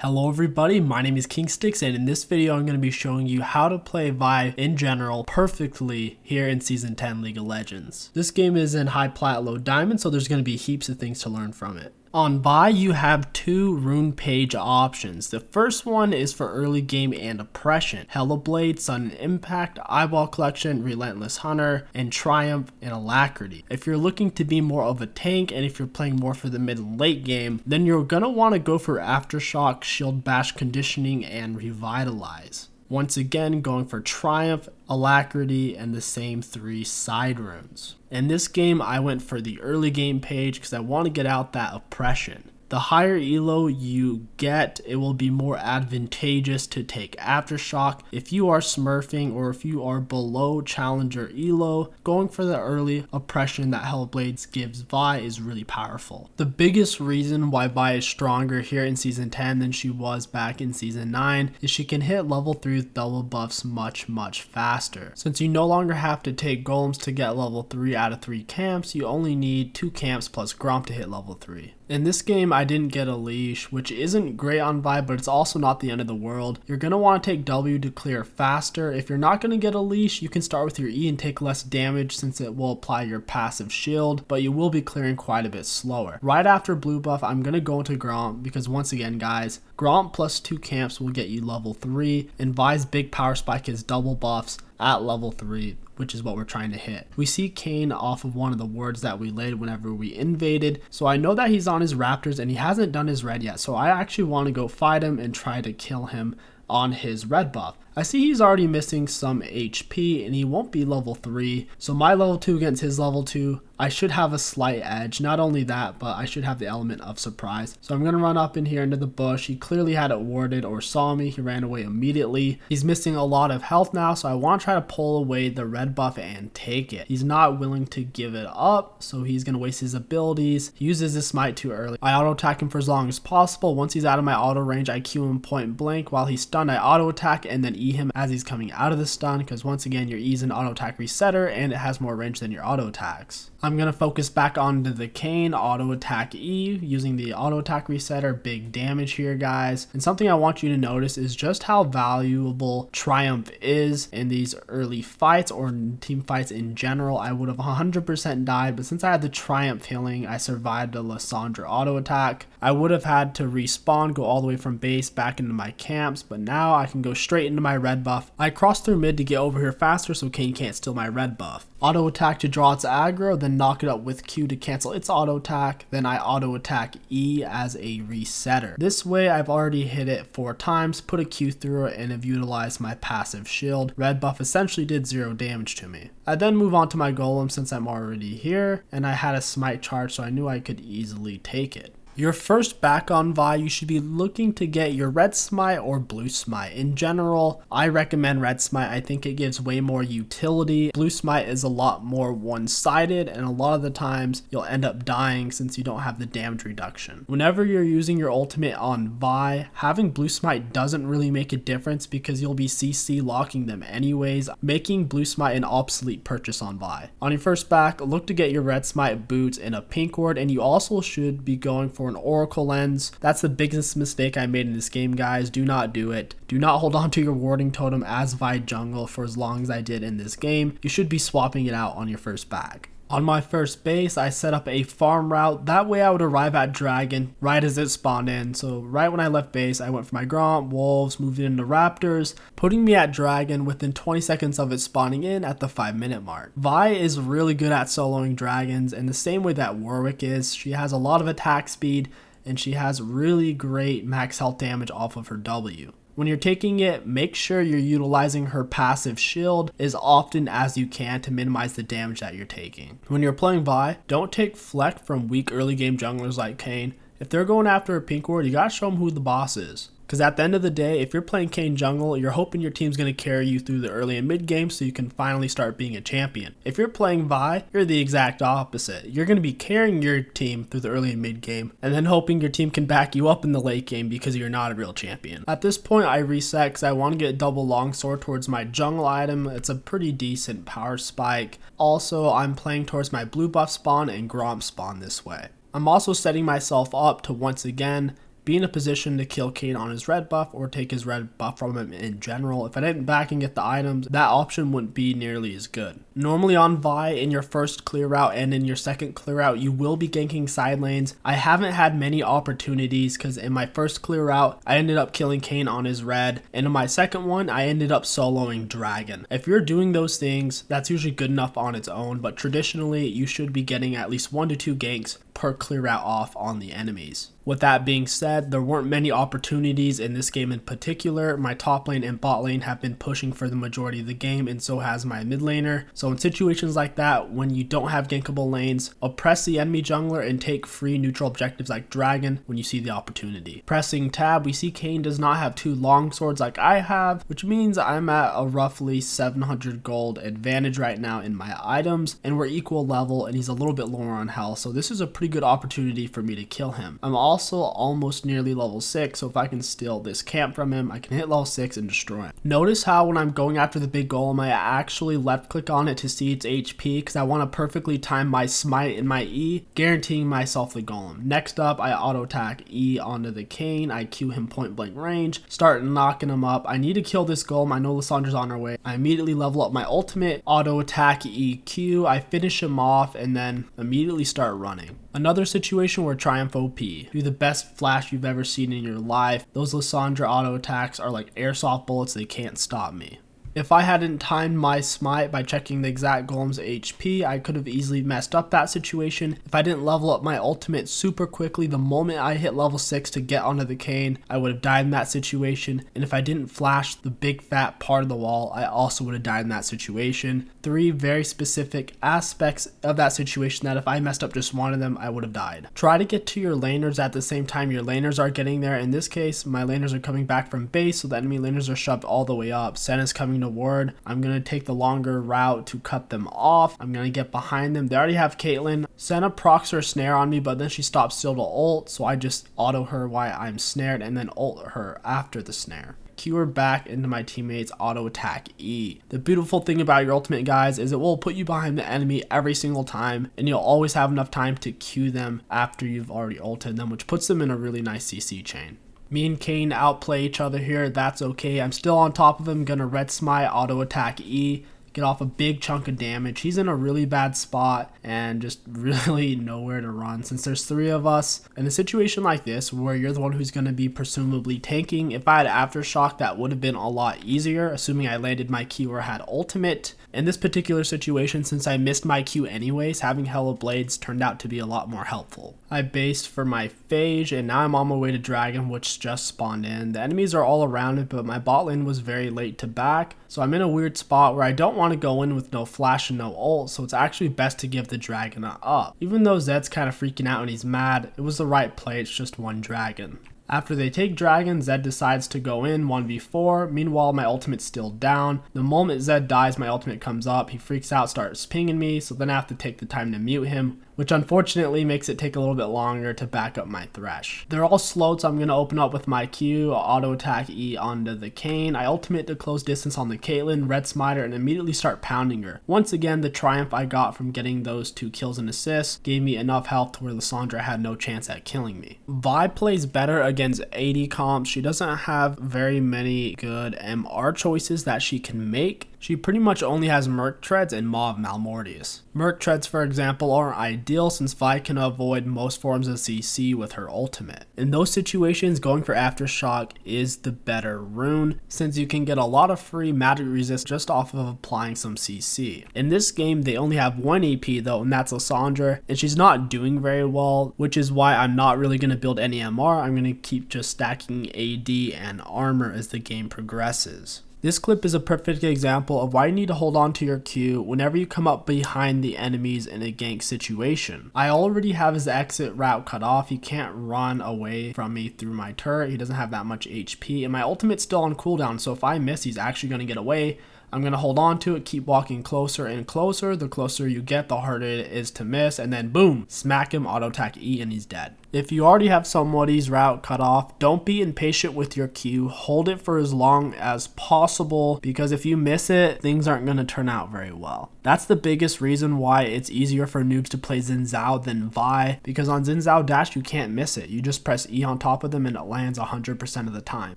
Hello everybody, my name is KingStix, and in this video I'm going to be showing you how to play Vi in general perfectly here in Season 10 League of Legends. This game is in high plat, low diamond, so there's going to be heaps of things to learn from it. On Vi, you have two rune page options. The first one is for early game and oppression. Hello Blade, Sudden Impact, Eyeball Collection, Relentless Hunter, and Triumph and Alacrity. If you're looking to be more of a tank and if you're playing more for the mid and late game, then you're gonna want to go for Aftershock, Shield Bash Conditioning, and Revitalize. Once again, going for Triumph, Alacrity, and the same three side runes. In this game, I went for the early game page because I want to get out that oppression. The higher elo you get, it will be more advantageous to take Aftershock. If you are smurfing or if you are below Challenger elo, going for the early oppression that Hellblades gives Vi is really powerful. The biggest reason why Vi is stronger here in Season 10 than she was back in Season 9 is she can hit level 3 with double buffs much faster. Since you no longer have to take golems to get level 3 out of 3 camps, you only need 2 camps plus Gromp to hit level 3. In this game, I didn't get a leash, which isn't great on Vi, but it's also not the end of the world. You're going to want to take W to clear faster. If you're not going to get a leash, you can start with your E and take less damage since it will apply your passive shield, but you will be clearing quite a bit slower. Right after blue buff, I'm going to go into Gromp because once again, guys, Gromp plus 2 camps will get you level 3, and Vi's big power spike is double buffs at level 3, which is what we're trying to hit. We see Kayn off of one of the wards that we laid whenever we invaded, so I know that he's on his Raptors and he hasn't done his red yet, so I actually want to go fight him and try to kill him on his red buff. I see he's already missing some HP and he won't be level 3, so my level 2 against his level 2, I should have a slight edge. Not only that, but I should have the element of surprise. So I'm going to run up in here into the bush. He clearly had it warded or saw me. He ran away immediately. He's missing a lot of health now, so I want to try to pull away the red buff and take it. He's not willing to give it up, so he's going to waste his abilities. He uses his smite too early. I auto attack him for as long as possible. Once he's out of my auto range, I Q him point blank. While he's stunned, I auto attack and then E him as he's coming out of the stun, because once again, your E is an auto attack resetter and it has more range than your auto attacks. I'm going to focus back onto the Kayn, auto attack E, using the auto attack resetter, big damage here, guys. And something I want you to notice is just how valuable Triumph is in these early fights or team fights in general. I would have 100% died, but since I had the Triumph healing, I survived a Lysandra auto attack. I would have had to respawn, go all the way from base back into my camps, but now I can go straight into my red buff. I crossed through mid to get over here faster so Kayn can't steal my red buff. Auto attack to draw its aggro, then knock it up with Q to cancel its auto attack, then I auto attack E as a resetter. This way I've already hit it 4 times, put a Q through it, and have utilized my passive shield. Red buff essentially did 0 damage to me. I then move on to my golem since I'm already here, and I had a smite charge, so I knew I could easily take it. Your first back on Vi, you should be looking to get your red smite or blue smite. In general, I recommend red smite. I think it gives way more utility. Blue smite is a lot more one-sided, and a lot of the times you'll end up dying since you don't have the damage reduction. Whenever you're using your ultimate on Vi, having blue smite doesn't really make a difference because you'll be CC locking them anyways, making blue smite an obsolete purchase on Vi. On your first back, look to get your red smite boots in a pink ward, and you also should be going for an oracle lens. That's the biggest mistake I made in this game, guys. Do not do it. Do not hold on to your warding totem as Vi jungle for as long as I did in this game. You should be swapping it out on your first back. On my first base, I set up a farm route. That way I would arrive at Dragon right as it spawned in. So right when I left base, I went for my Gromp, Wolves, moved into Raptors, putting me at Dragon within 20 seconds of it spawning in at the 5-minute mark. Vi is really good at soloing dragons in the same way that Warwick is. She has a lot of attack speed and she has really great max health damage off of her W. When you're taking it, make sure you're utilizing her passive shield as often as you can to minimize the damage that you're taking. When you're playing Vi, don't take fleck from weak early game junglers like Kayn. If they're going after a pink ward, you gotta show them who the boss is. Because at the end of the day, if you're playing Kayn jungle, you're hoping your team's going to carry you through the early and mid game so you can finally start being a champion. If you're playing Vi, you're the exact opposite. You're going to be carrying your team through the early and mid game and then hoping your team can back you up in the late game because you're not a real champion. At this point, I reset because I want to get a double longsword towards my jungle item. It's a pretty decent power spike. Also, I'm playing towards my blue buff spawn and Gromp spawn this way. I'm also setting myself up to once again be in a position to kill Kayn on his red buff or take his red buff from him in general. If I didn't back and get the items, that option wouldn't be nearly as good. Normally on Vi, in your first clear route and in your second clear route, you will be ganking side lanes. I haven't had many opportunities because in my first clear route, I ended up killing Kayn on his red, and in my second one, I ended up soloing Dragon. If you're doing those things, that's usually good enough on its own, but traditionally, you should be getting at least 1 to 2 ganks per clear route off on the enemies. With that being said, there weren't many opportunities in this game in particular. My top lane and bot lane have been pushing for the majority of the game, and so has my mid laner. So in situations like that, when you don't have gankable lanes, oppress the enemy jungler and take free neutral objectives like Dragon when you see the opportunity. Pressing tab, we see Kayn does not have 2 long swords like I have, which means I'm at a roughly 700 gold advantage right now in my items, and we're equal level, and he's a little bit lower on health, so this is a pretty good opportunity for me to kill him. I'm also almost nearly level 6, so if I can steal this camp from him, I can hit level 6 and destroy him. Notice how when I'm going after the big golem, I actually left click on it to see its HP because I want to perfectly time my smite and my E, guaranteeing myself the golem. Next up, I auto attack E onto the Kayn. I Q him point blank range, start knocking him up. I need to kill this golem. I know Lissandra's on her way. I immediately level up my ultimate, auto attack EQ. I finish him off and then immediately start running. Another situation where Triumph OP. Do the best flash you've ever seen in your life. Those Lissandra auto attacks are like airsoft bullets, they can't stop me. If I hadn't timed my smite by checking the exact golem's HP, I could have easily messed up that situation. If I didn't level up my ultimate super quickly the moment I hit level 6 to get onto the Kayn, I would have died in that situation. And if I didn't flash the big fat part of the wall, I also would have died in that situation. 3 very specific aspects of that situation that if I messed up just one of them, I would have died. Try to get to your laners at the same time your laners are getting there. In this case, my laners are coming back from base, so the enemy laners are shoved all the way up. Senna's coming to ward. I'm going to take the longer route to cut them off. I'm going to get behind them. They already have Caitlyn. Senna procs her snare on me, but then she stops still to ult, so I just auto her while I'm snared and then ult her after the snare. Q her back into my teammates auto attack E. The beautiful thing about your ultimate, guys, is it will put you behind the enemy every single time, and you'll always have enough time to Q them after you've already ulted them, which puts them in a really nice CC chain. Me and Kayn outplay each other here, that's okay. I'm still on top of him, gonna red smite, auto attack E, get off a big chunk of damage. He's in a really bad spot and just really nowhere to run since there's 3 of us. In a situation like this where you're the one who's going to be presumably tanking, if I had Aftershock, that would have been a lot easier, assuming I landed my Q or had ultimate. In this particular situation, since I missed my Q anyways, having Hella Blades turned out to be a lot more helpful. I based for my Phage and now I'm on my way to Dragon, which just spawned in. The enemies are all around it, but my bot lane was very late to back, so I'm in a weird spot where I don't want to go in with no flash and no ult, so it's actually best to give the Dragon a up. Even though Zed's kind of freaking out and he's mad, it was the right play, it's just one Dragon. After they take Dragon, Zed decides to go in 1v4. Meanwhile, my ultimate's still down. The moment Zed dies, my ultimate comes up. He freaks out, starts pinging me, so then I have to take the time to mute him, which unfortunately makes it take a little bit longer to back up my Thresh. They're all slowed, so I'm going to open up with my Q, auto attack E onto the Kayn. I ultimate to close distance on the Caitlyn, red smiter, and immediately start pounding her. Once again, the triumph I got from getting those 2 kills and assists gave me enough health to where Lissandra had no chance at killing me. Vi plays better against AD comps. She doesn't have very many good MR choices that she can make. She pretty much only has Merc Treads and Maw of Malmortius. Merc Treads, for example, are ideal since Vi can avoid most forms of CC with her ultimate. In those situations, going for Aftershock is the better rune, since you can get a lot of free magic resist just off of applying some CC. In this game, they only have 1 AP though, and that's Lissandra, and she's not doing very well, which is why I'm not really going to build any MR. I'm going to keep just stacking AD and armor as the game progresses. This clip is a perfect example of why you need to hold on to your Q whenever you come up behind the enemies in a gank situation. I already have his exit route cut off. He can't run away from me through my turret. He doesn't have that much HP, and my ultimate's still on cooldown, so if I miss, he's actually going to get away. I'm going to hold on to it, keep walking closer and closer. The closer you get, the harder it is to miss, and then boom, smack him, auto attack E, and he's dead. If you already have somebody's route cut off, don't be impatient with your Q. Hold it for as long as possible, because if you miss it, things aren't going to turn out very well. That's the biggest reason why it's easier for noobs to play Xin Zhao than Vi, because on Xin Zhao dash you can't miss it. You just press E on top of them and it lands 100% of the time.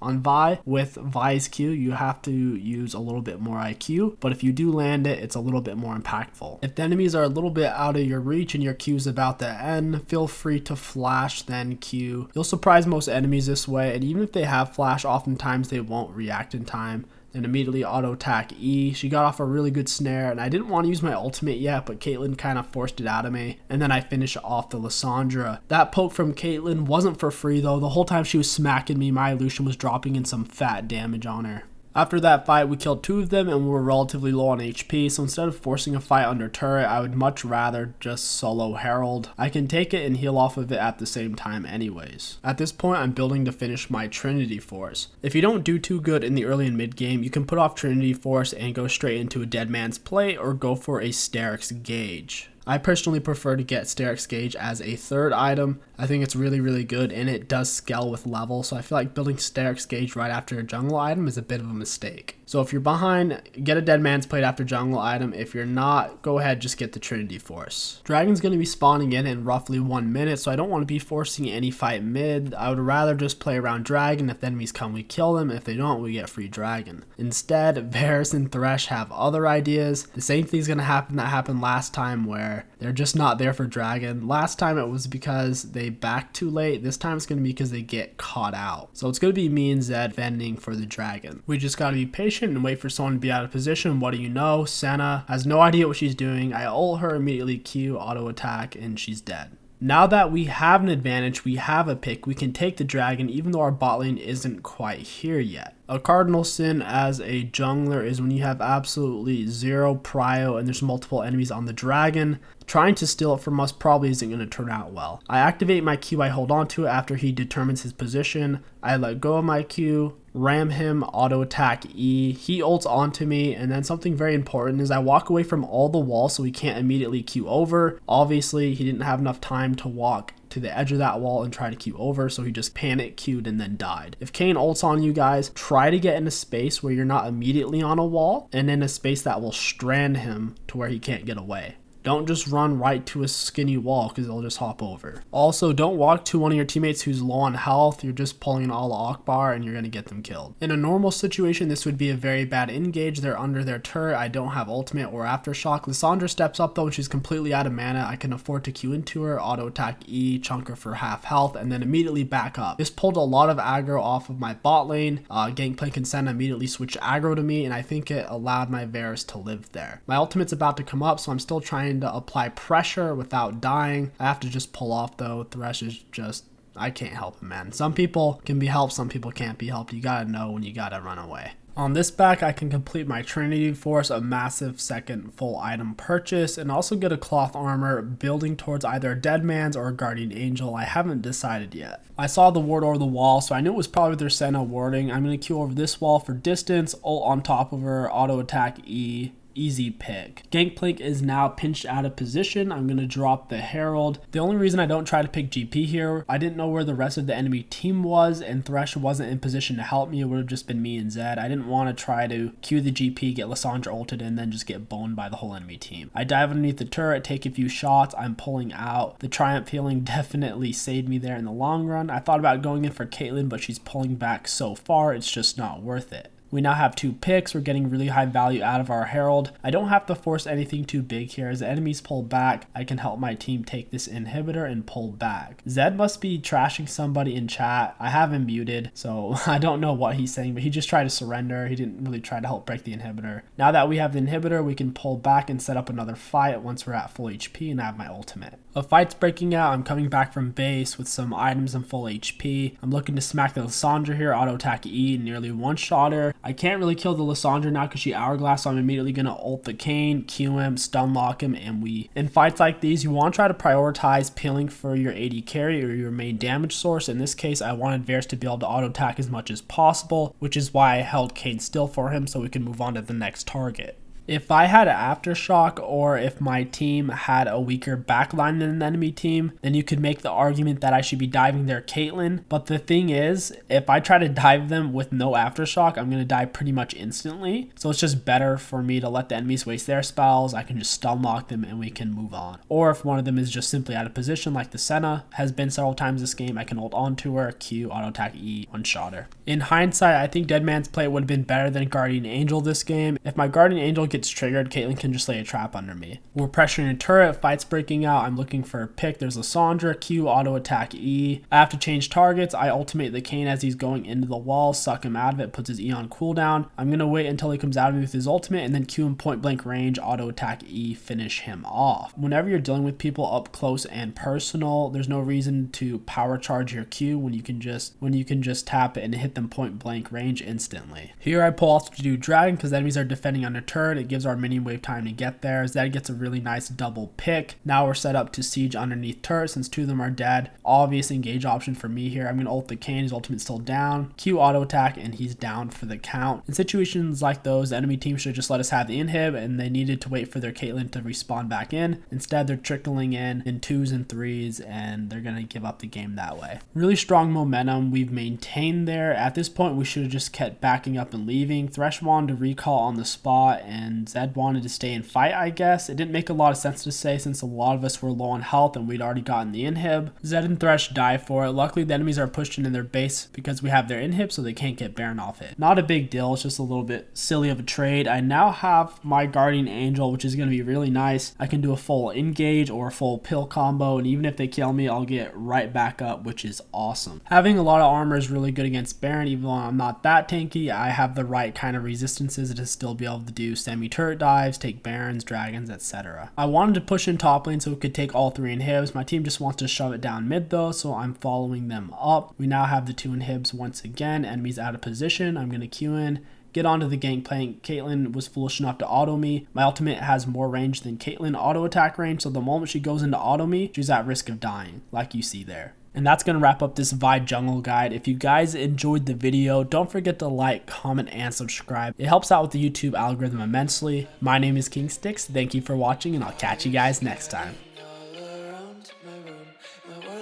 On Vi, with Vi's Q, you have to use a little bit more IQ, but if you do land it, it's a little bit more impactful. If the enemies are a little bit out of your reach and your Q is about to end, feel free to flash then Q. You'll surprise most enemies this way, and even if they have flash, oftentimes they won't react in time. And immediately auto attack E. She got off a really good snare, and I didn't want to use my ultimate yet, but Caitlyn kind of forced it out of me. And then I finish off the Lissandra. That poke from Caitlyn wasn't for free though. The whole time she was smacking me, my Lucian was dropping in some fat damage on her. After that fight, we killed 2 of them and we were relatively low on HP, so instead of forcing a fight under turret, I would much rather just solo Herald. I can take it and heal off of it at the same time anyways. At this point, I'm building to finish my Trinity Force. If you don't do too good in the early and mid game, you can put off Trinity Force and go straight into a Dead Man's Plate or go for a Sterix Gauge. I personally prefer to get Sterix Gauge as a 3rd item. I think it's really good and it does scale with level, so I feel like building Sterix Gauge right after a jungle item is a bit of a mistake. So if you're behind, get a Dead Man's Plate after jungle item. If you're not, go ahead, just get the Trinity Force. Dragon's going to be spawning in roughly 1 minute, so I don't want to be forcing any fight mid. I would rather just play around Dragon. If the enemies come, we kill them. If they don't, we get free Dragon. Instead, Varus and Thresh have other ideas. The same thing's going to happen that happened last time where they're just not there for Dragon. Last time it was because they backed too late. This time it's going to be because they get caught out. So it's going to be me and Zed fending for the Dragon. We just got to be patient and wait for someone to be out of position. What do you know? Senna has no idea what she's doing. I ult her, immediately Q, auto attack, and she's dead. Now that we have an advantage, we have a pick, we can take the Dragon even though our bot lane isn't quite here yet. A cardinal sin as a jungler is when you have absolutely 0 prio and there's multiple enemies on the Dragon. Trying to steal it from us probably isn't going to turn out well. I activate my Q, I hold on to it after he determines his position. I let go of my Q, ram him, auto attack E. He ults onto me, and then something very important is I walk away from all the walls so he can't immediately Q over. Obviously, he didn't have enough time to walk to the edge of that wall and try to Q over, so he just panic Q'd and then died. If Kayn ults on you guys, try to get in a space where you're not immediately on a wall and in a space that will strand him to where he can't get away. Don't just run right to a skinny wall because they'll just hop over. Also, don't walk to one of your teammates who's low on health. You're just pulling an Allah Akbar and you're going to get them killed. In a normal situation, this would be a very bad engage. They're under their turret. I don't have ultimate or aftershock. Lissandra steps up though and she's completely out of mana. I can afford to Q into her, auto attack E, chunk her for half health, and then immediately back up. This pulled a lot of aggro off of my bot lane. Gangplank and Senna immediately switched aggro to me, and I think it allowed my Varus to live there. My ultimate's about to come up, so I'm still trying to apply pressure without dying. I have to just pull off though. Thresh is just, I can't help him, man. Some people can be helped, some people can't be helped. You gotta know when you gotta run away. On this back, I can complete my Trinity Force, a massive second full item purchase, and also get a cloth armor building towards either a Dead Man's or a Guardian Angel. I haven't decided yet. I saw the ward over the wall, so I knew it was probably their Senna warding. I'm going to Q over this wall for distance, ult on top of her, auto attack E. Easy pick. Gangplank is now pinched out of position. I'm going to drop the Herald. The only reason I don't try to pick GP here, I didn't know where the rest of the enemy team was and Thresh wasn't in position to help me. It would have just been me and Zed. I didn't want to try to Q the GP, get Lissandra ulted, and then just get boned by the whole enemy team. I dive underneath the turret, take a few shots. I'm pulling out. The Triumph healing definitely saved me there in the long run. I thought about going in for Caitlyn, but she's pulling back so far, it's just not worth it. We now have 2 picks. We're getting really high value out of our Herald. I don't have to force anything too big here. As the enemies pull back, I can help my team take this inhibitor and pull back. Zed must be trashing somebody in chat. I have him muted, so I don't know what he's saying, but he just tried to surrender. He didn't really try to help break the inhibitor. Now that we have the inhibitor, we can pull back and set up another fight once we're at full HP and I have my ultimate. A fight's breaking out. I'm coming back from base with some items and full HP. I'm looking to smack the Lissandra here, auto attack E, nearly one-shot her. I can't really kill the Lissandra now because she hourglass, so I'm immediately going to ult the Kayn, Q him, stun lock him, and we. In fights like these, you want to try to prioritize peeling for your AD carry or your main damage source. In this case, I wanted Varus to be able to auto attack as much as possible, which is why I held Kayn still for him so we can move on to the next target. If I had an Aftershock or if my team had a weaker backline than the enemy team, then you could make the argument that I should be diving their Caitlyn. But the thing is, if I try to dive them with no Aftershock, I'm going to die pretty much instantly. So it's just better for me to let the enemies waste their spells. I can just stun lock them and we can move on. Or if one of them is just simply out of position, like the Senna has been several times this game, I can hold on to her, Q, auto attack E, one-shot her. In hindsight, I think Deadman's play would have been better than Guardian Angel this game. If my Guardian Angel gets triggered, Caitlyn can just lay a trap under me. We're pressuring a turret, fight's breaking out, I'm looking for a pick. There's Lissandra, Q, auto attack E. I have to change targets. I ultimate the Kayn as he's going into the wall, suck him out of it, puts his E on cooldown. I'm going to wait until he comes out of me with his ultimate and then Q in point blank range, auto attack E, finish him off. Whenever you're dealing with people up close and personal, there's no reason to power charge your Q when you can just tap it and hit them point blank range instantly. Here I pull off to do dragon because enemies are defending on a turret. It gives our minion wave time to get there. Zed gets a really nice double pick. Now we're set up to siege underneath turret since two of them are dead. Obvious engage option for me here. I'm going to ult the Kayn, his ultimate's still down. Q auto attack and he's down for the count. In situations like those, the enemy team should just let us have the inhib and they needed to wait for their Caitlyn to respawn back in. Instead, they're trickling in 2s and 3s and they're going to give up the game that way. Really strong momentum we've maintained there. At this point, we should have just kept backing up and leaving. Thresh wanted to recall on the spot and Zed wanted to stay and fight, I guess. It didn't make a lot of sense to say since a lot of us were low on health and we'd already gotten the inhib. Zed and Thresh die for it. Luckily, the enemies are pushed into their base because we have their inhib so they can't get Baron off it. Not a big deal, it's just a little bit silly of a trade. I now have my Guardian Angel, which is going to be really nice. I can do a full engage or a full pill combo, and even if they kill me, I'll get right back up, which is awesome. Having a lot of armor is really good against Baron. Even though I'm not that tanky, I have the right kind of resistances to still be able to do semi-turret dives, take Barons, dragons, etc. I wanted to push in top lane so we could take all 3 inhibs. My team just wants to shove it down mid though, so I'm following them up. We now have the 2 inhibs once again. Enemies out of position. I'm going to Q in, get onto the gangplank. Caitlyn was foolish enough to auto me. My ultimate has more range than Caitlyn auto attack range, so the moment she goes into auto me, she's at risk of dying, like you see there. And that's going to wrap up this Vi jungle guide. If you guys enjoyed the video, don't forget to like, comment, and subscribe. It helps out with the YouTube algorithm immensely. My name is KingStix. Thank you for watching, and I'll catch you guys next time.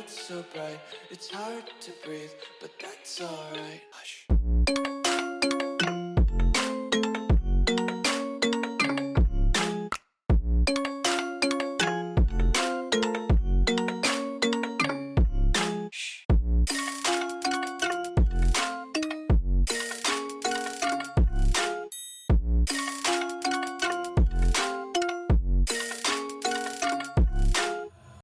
So bright, it's hard to breathe, but that's alright.